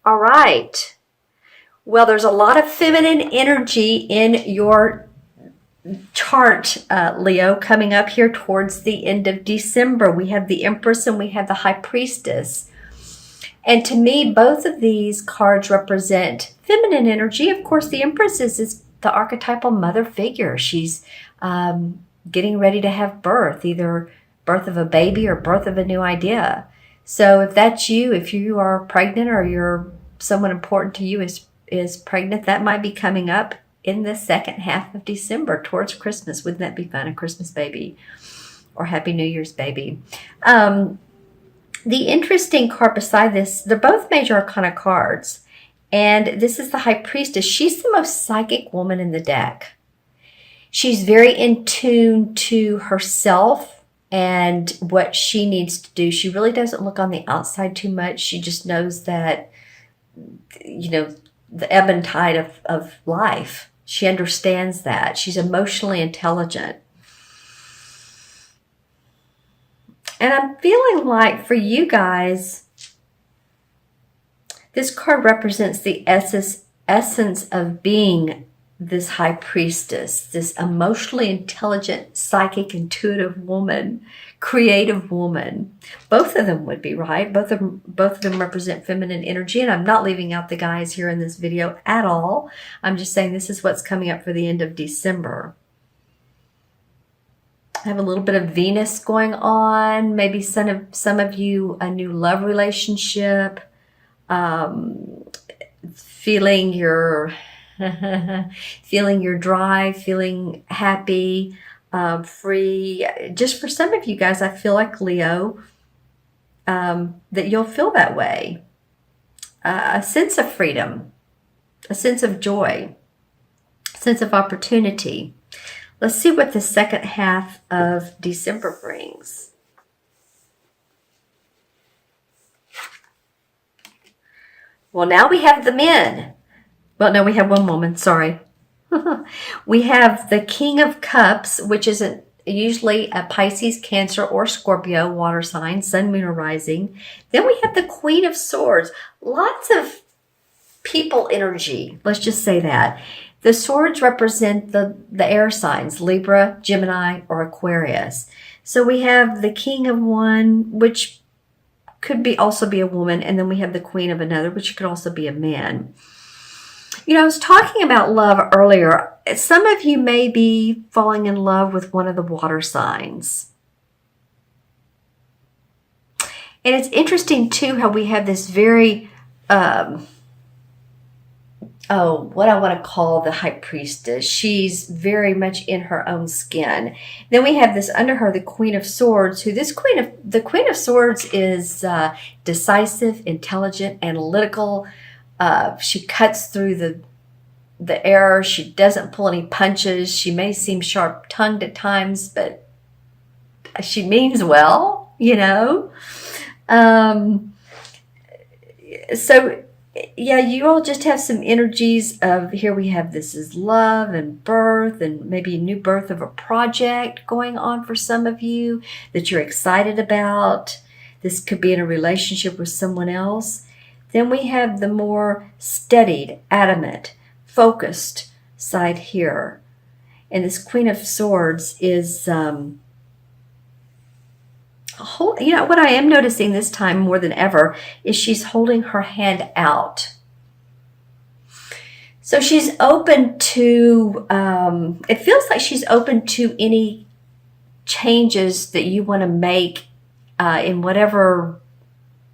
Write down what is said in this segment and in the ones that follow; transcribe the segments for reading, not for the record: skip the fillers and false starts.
All right. Well, there's a lot of feminine energy in your chart, Leo, coming up here towards the end of December. We have the Empress and we have the High Priestess. And to me, both of these cards represent feminine energy. Of course, the Empress is the archetypal mother figure. She's getting ready to have birth, either birth of a baby or birth of a new idea. So if that's you, if you are pregnant or you're someone important to you is pregnant, that might be coming up in the second half of December towards Christmas. Wouldn't that be fun? A Christmas baby or Happy New Year's baby. The interesting card beside this, they're both major arcana cards. And this is the High Priestess. She's the most psychic woman in the deck. She's very in tune to herself and what she needs to do. She really doesn't look on the outside too much. She just knows that, the ebb and tide of life. She understands that. She's emotionally intelligent. And I'm feeling like for you guys, this card represents the essence of being this High Priestess, this emotionally intelligent, psychic, intuitive woman, creative woman. Both of them would be, right? Both of them represent feminine energy, and I'm not leaving out the guys here in this video at all. I'm just saying this is what's coming up for the end of December. I have a little bit of Venus going on. Maybe some of you a new love relationship, feeling your drive, feeling happy, free. Just for some of you guys, I feel like Leo, that you'll feel that way. A sense of freedom, a sense of joy, a sense of opportunity. Let's see what the second half of December brings. Well, now we have the men. Well, no, we have one woman, sorry. We have the King of Cups, which is usually a Pisces, Cancer, or Scorpio water sign, sun, moon, or rising. Then we have the Queen of Swords. Lots of people energy, let's just say that. The swords represent the air signs, Libra, Gemini, or Aquarius. So we have the King of one, which could also be a woman, and then we have the Queen of another, which could also be a man. I was talking about love earlier. Some of you may be falling in love with one of the water signs. And it's interesting, too, how we have this very... what I want to call the High Priestess. She's very much in her own skin. Then we have this under her, the Queen of Swords, the Queen of Swords is decisive, intelligent, analytical. She cuts through the air. She doesn't pull any punches. She may seem sharp-tongued at times, but she means well, So yeah, you all just have some energies of, here we have this is love and birth and maybe a new birth of a project going on for some of you that you're excited about. This could be in a relationship with someone else. Then we have the more studied, adamant, focused side here. And this Queen of Swords is... what I am noticing this time more than ever is she's holding her hand out. So she's open to, it feels like she's open to any changes that you want to make in whatever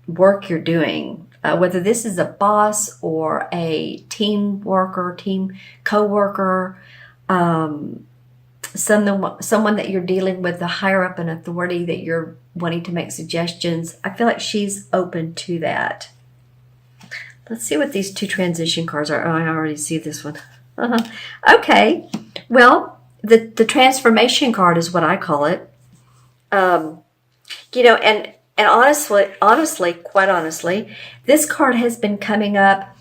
work you're doing. Whether this is a boss or a team worker, team co-worker, someone that you're dealing with, the higher up in authority that you're wanting to make suggestions. I feel like she's open to that. Let's see what these two transition cards are. Oh, I already see this one. Okay. Well, the transformation card is what I call it. And honestly, quite honestly, this card has been coming up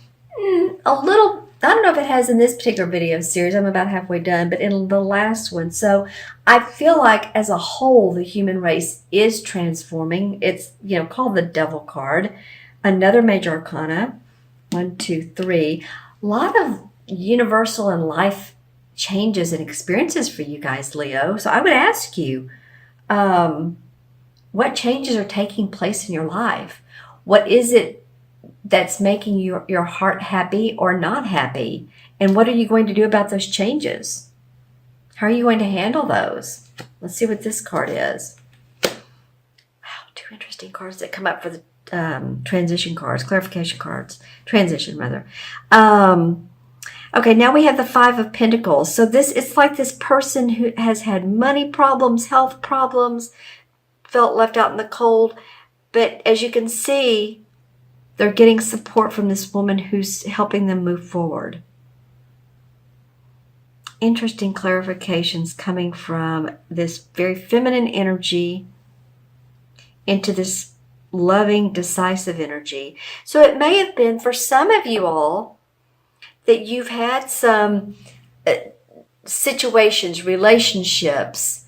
a little. I don't know if it has in this particular video series. I'm about halfway done, but in the last one. So I feel like as a whole, the human race is transforming. It's, called the Devil card, another major arcana. 1, 2, 3. A lot of universal and life changes and experiences for you guys, Leo. So I would ask you, what changes are taking place in your life? What is it that's making your heart happy or not happy? And what are you going to do about those changes? How are you going to handle those? Let's see what this card is. Wow, 2 interesting cards that come up for the transition cards, clarification cards, transition rather. Okay, now we have the 5 of Pentacles. So it's like this person who has had money problems, health problems, felt left out in the cold. But as you can see, they're getting support from this woman who's helping them move forward. Interesting clarifications coming from this very feminine energy into this loving, decisive energy. So it may have been for some of you all that you've had some situations, relationships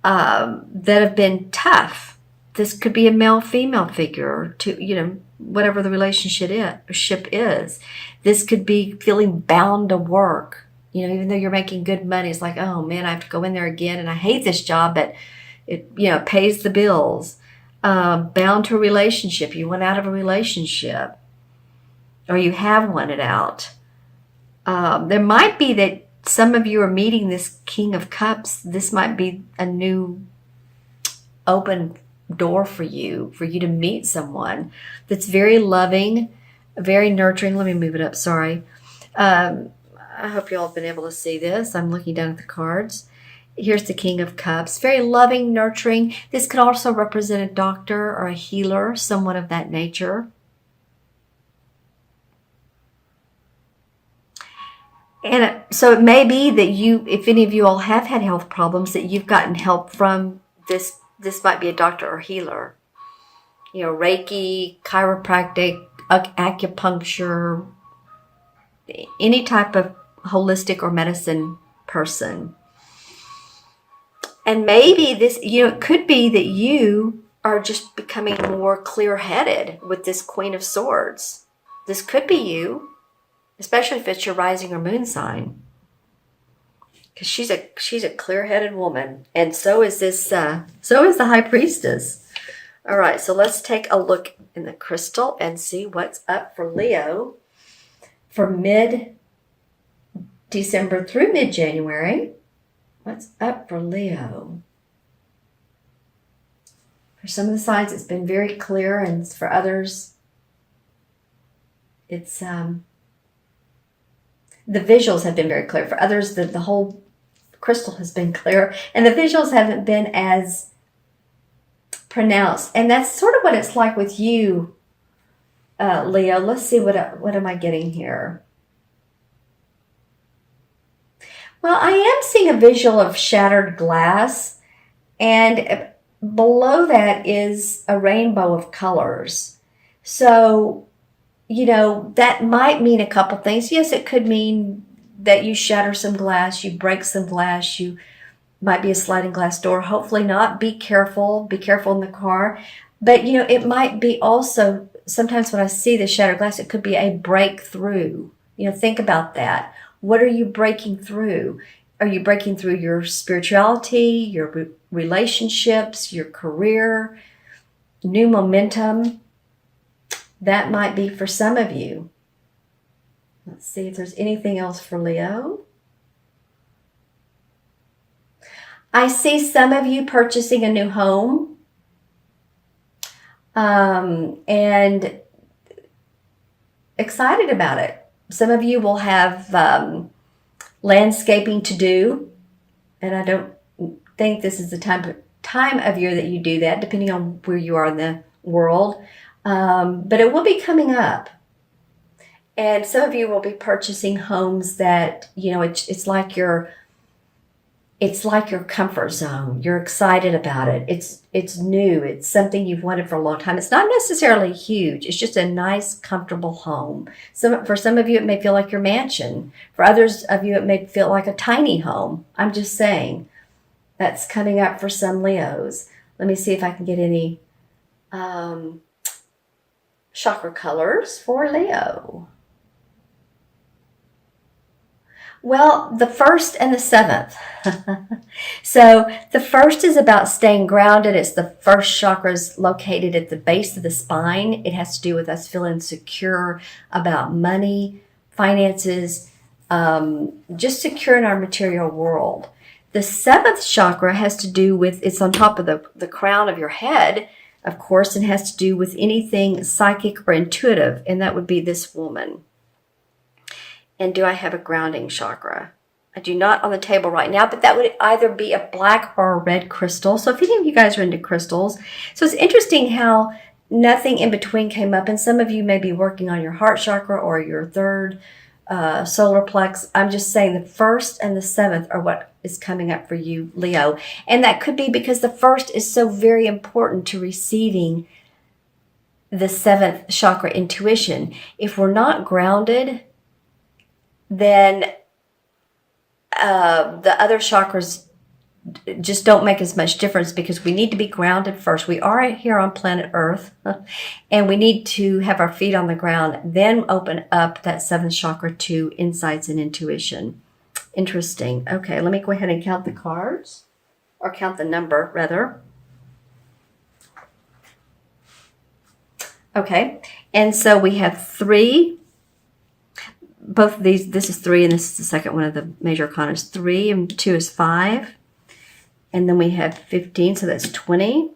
that have been tough. This could be a male-female figure, to whatever the relationship is. This could be feeling bound to work. Even though you're making good money, it's like, oh man, I have to go in there again, and I hate this job, but it pays the bills. Bound to a relationship. You went out of a relationship, or you have wanted out. There might be that some of you are meeting this King of Cups. This might be a new open door for you to meet someone that's very loving, very nurturing. Let me move it up. Sorry. I hope you all have been able to see this. I'm looking down at the cards. Here's the King of Cups. Very loving, nurturing. This could also represent a doctor or a healer, someone of that nature. And so it may be that if any of you all have had health problems, that you've gotten help from this. This might be a doctor or healer. Reiki, chiropractic, acupuncture, any type of holistic or medicine person. And maybe this, it could be that you are just becoming more clear-headed with this Queen of Swords. This could be you, especially if it's your rising or moon sign. Because she's a clear-headed woman. And so is this, so is the High Priestess. All right, so let's take a look in the crystal and see what's up for Leo for mid-December through mid-January. What's up for Leo? For some of the signs, it's been very clear, and for others, it's the visuals have been very clear. For others, the whole crystal has been clear, and the visuals haven't been as pronounced. And that's sort of what it's like with you, Leo. Let's see what am I getting here. Well, I am seeing a visual of shattered glass, and below that is a rainbow of colors. So, that might mean a couple things. Yes, it could mean that you shatter some glass, you break some glass, you might be a sliding glass door. Hopefully not. Be careful. Be careful in the car. But, it might be also, sometimes when I see the shattered glass, it could be a breakthrough. Think about that. What are you breaking through? Are you breaking through your spirituality, your relationships, your career, new momentum? That might be for some of you. Let's see if there's anything else for Leo. I see some of you purchasing a new home. And excited about it. Some of you will have landscaping to do, and I don't think this is the time of year that you do that, depending on where you are in the world. But it will be coming up, and some of you will be purchasing homes that it's like your comfort zone. You're excited about it. It's new. It's something you've wanted for a long time. It's not necessarily huge. It's just a nice, comfortable home. For some of you, it may feel like your mansion. For others of you, it may feel like a tiny home. I'm just saying that's coming up for some Leos. Let me see if I can get any chakra colors for Leo. Well, the first and the seventh. So the first is about staying grounded. It's the first chakra is located at the base of the spine. It has to do with us feeling secure about money, finances, just secure in our material world. The seventh chakra has to do with, it's on top of the crown of your head, of course, and has to do with anything psychic or intuitive, and that would be this woman. And do I have a grounding chakra? I do not on the table right now, but that would either be a black or a red crystal. So if any of you guys are into crystals, so it's interesting how nothing in between came up. And some of you may be working on your heart chakra or your third solar plex. I'm just saying the first and the seventh are what is coming up for you, Leo. And that could be because the first is so very important to receiving the seventh chakra intuition. If we're not grounded, then the other chakras just don't make as much difference because we need to be grounded first. We are here on planet Earth and we need to have our feet on the ground, then open up that seventh chakra to insights and intuition. Interesting. Okay, let me go ahead and count the cards, or count the number rather. Okay, and so we have 3. Both of these, this is 3 and this is the second one of the major arcanas. 3 and 2 is 5. And then we have 15, so that's 20,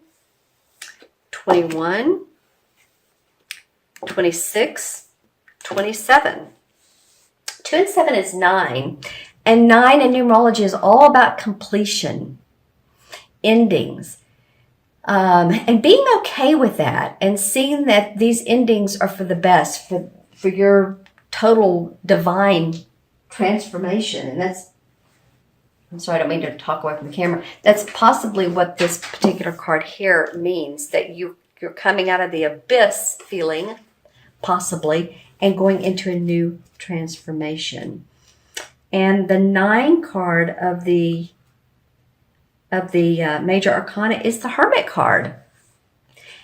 21, 26, 27. 2 and 7 is 9. And 9 in numerology is all about completion, endings, and being okay with that and seeing that these endings are for the best, for your total divine transformation. And that's, I'm sorry, I don't mean to talk away from the camera. That's possibly what this particular card here means, that you're coming out of the abyss feeling, possibly, and going into a new transformation. And the 9 card of the major arcana is the Hermit card.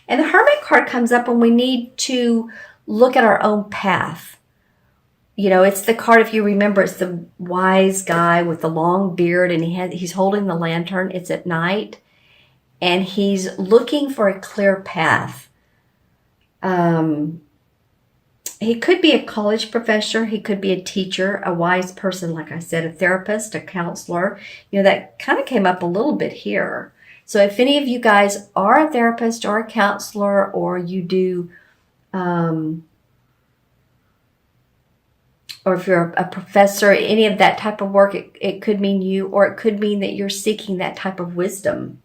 And the Hermit card comes up when we need to look at our own path. You know, it's the card, if you remember, it's the wise guy with the long beard, and he's holding the lantern. It's at night, and he's looking for a clear path. He could be a college professor. He could be a teacher, a wise person, like I said, a therapist, a counselor. You know, that kind of came up a little bit here. So if any of you guys are a therapist or a counselor, or you do... or if you're a professor, any of that type of work, it could mean you, or it could mean that you're seeking that type of wisdom.